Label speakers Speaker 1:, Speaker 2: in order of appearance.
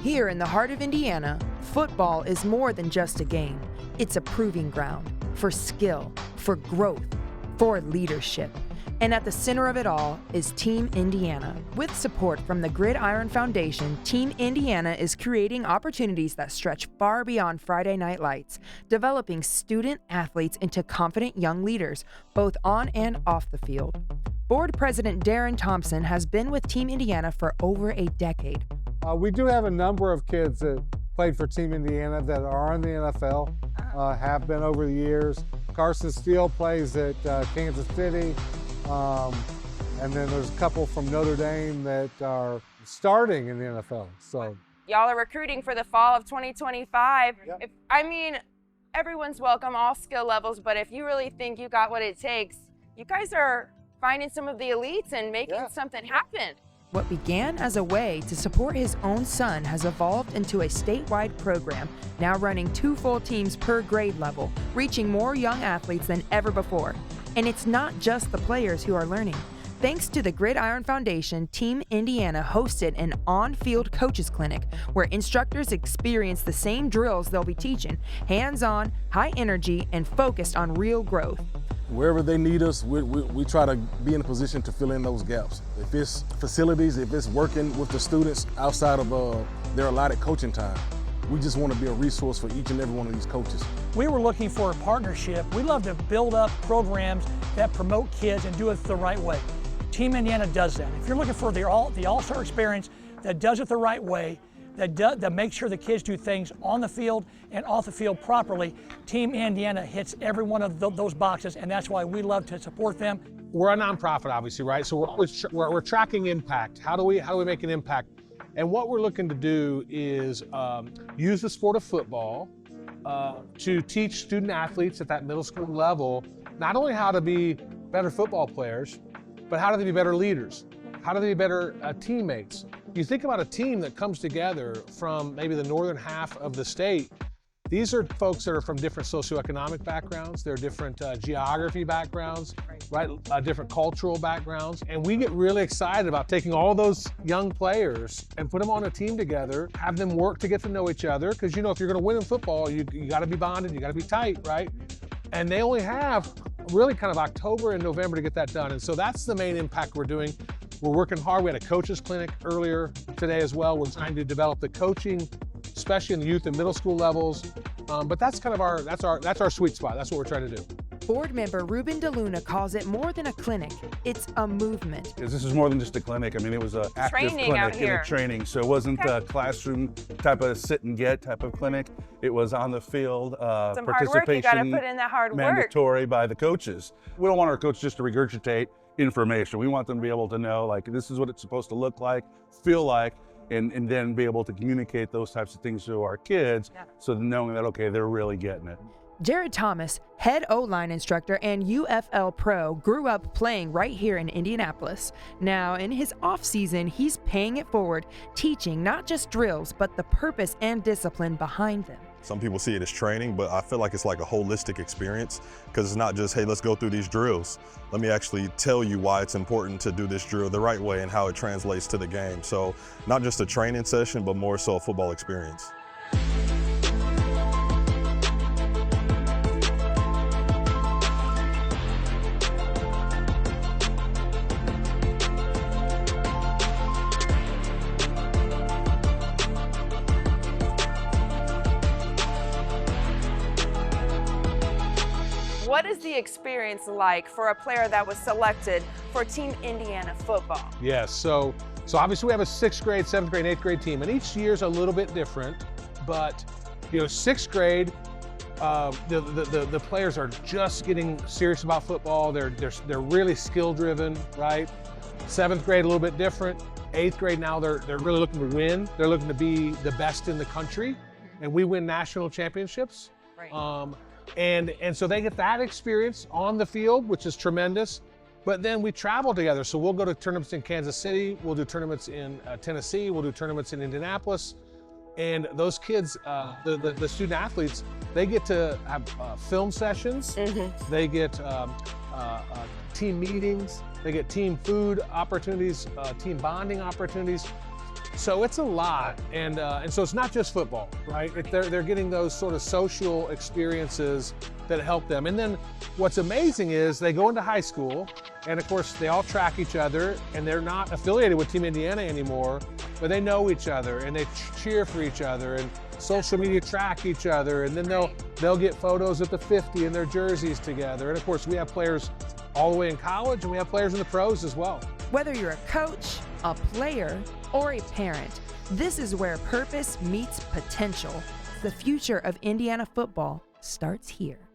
Speaker 1: Here in the heart of Indiana, football is more than just a game. It's a proving ground for skill, for growth, for leadership. And at the center of it all is Team Indiana. With support from the Gridiron Foundation, Team Indiana is creating opportunities that stretch far beyond Friday night lights, developing student athletes into confident young leaders, both on and off the field. Board President Deron Thompson has been with Team Indiana for over a decade.
Speaker 2: We do have a number of kids that played for Team Indiana that are in the NFL, have been over the years. Carson Steele plays at Kansas City. And then there's a couple from Notre Dame that are starting in the NFL. So
Speaker 3: y'all are recruiting for the fall of 2025.
Speaker 2: Yep.
Speaker 3: Everyone's welcome, all skill levels, but if you really think you got what it takes, you guys are finding some of the elites and making something happen.
Speaker 1: What began as a way to support his own son has evolved into a statewide program, now running 2 full teams per grade level, reaching more young athletes than ever before. And it's not just the players who are learning. Thanks to the Gridiron Foundation, Team Indiana hosted an on-field coaches clinic where instructors experience the same drills they'll be teaching, hands-on, high energy, and focused on real growth.
Speaker 4: Wherever they need us, we try to be in a position to fill in those gaps. If it's facilities, if it's working with the students outside of their allotted coaching time, we just want to be a resource for each and every one of these coaches.
Speaker 5: We were looking for a partnership. We love to build up programs that promote kids and do it the right way. Team Indiana does that. If you're looking for the all-star experience that does it the right way, that makes sure the kids do things on the field and off the field properly, Team Indiana hits every one of those boxes, and that's why we love to support them.
Speaker 6: We're a nonprofit, obviously, right? So we're tracking impact. How do we make an impact? And what we're looking to do is use the sport of football to teach student athletes at that middle school level not only how to be better football players, but how do they be better leaders? How do they be better teammates? You think about a team that comes together from maybe the northern half of the state. These are folks that are from different socioeconomic backgrounds. They're different geography backgrounds, right? Different cultural backgrounds. And we get really excited about taking all those young players and put them on a team together, have them work to get to know each other. Because, you know, if you're going to win in football, you got to be bonded, you got to be tight, right? And they only have really kind of October and November to get that done. And so that's the main impact we're doing. We're working hard. We had a coaches clinic earlier today as well. We're trying to develop the coaching, especially in the youth and middle school levels. But that's kind of our sweet spot. That's what we're trying to do.
Speaker 1: Board member Ruben Deluna calls it more than a clinic, it's a movement.
Speaker 7: This is more than just a clinic. I mean, it was an active
Speaker 3: Training out
Speaker 7: clinic and
Speaker 3: here.
Speaker 7: a training. So it wasn't a classroom type of sit and get type of clinic. It was on the field,
Speaker 3: Some hard work, you gotta put in that hard work.
Speaker 7: Mandatory by the coaches. We don't want our coaches just to regurgitate information. We want them to be able to know, like, this is what it's supposed to look like, feel like, and then be able to communicate those types of things to our kids, so knowing that, okay, they're really getting it.
Speaker 1: Jared Thomas, head O-line instructor and UFL pro, grew up playing right here in Indianapolis. Now, in his off-season, he's paying it forward, teaching not just drills, but the purpose and discipline behind them.
Speaker 8: Some people see it as training, but I feel like it's like a holistic experience because it's not just, hey, let's go through these drills. Let me actually tell you why it's important to do this drill the right way and how it translates to the game. So not just a training session, but more so a football experience.
Speaker 3: What is the experience like for a player that was selected for Team Indiana football?
Speaker 6: Yes, so obviously we have a 6th grade, 7th grade, 8th grade team, and each year's a little bit different, but, you know, 6th grade, the players are just getting serious about football. They're really skill driven, right? 7th grade, a little bit different. 8th grade now, they're really looking to win. They're looking to be the best in the country, and we win national championships.
Speaker 3: Right.
Speaker 6: And so they get that experience on the field, which is tremendous. But then we travel together. So we'll go to tournaments in Kansas City. We'll do tournaments in Tennessee. We'll do tournaments in Indianapolis. And those kids, the student athletes, they get to have film sessions. Mm-hmm. They get team meetings. They get team food opportunities, team bonding opportunities. So it's a lot, and so it's not just football, right? They're getting those sort of social experiences that help them. And then what's amazing is they go into high school, and of course they all track each other, and they're not affiliated with Team Indiana anymore, but they know each other and they cheer for each other, and social media track each other, and then they'll get photos at the 50 in their jerseys together. And of course we have players all the way in college, and we have players in the pros as well.
Speaker 1: Whether you're a coach, a player, or a parent, this is where purpose meets potential. The future of Indiana football starts here.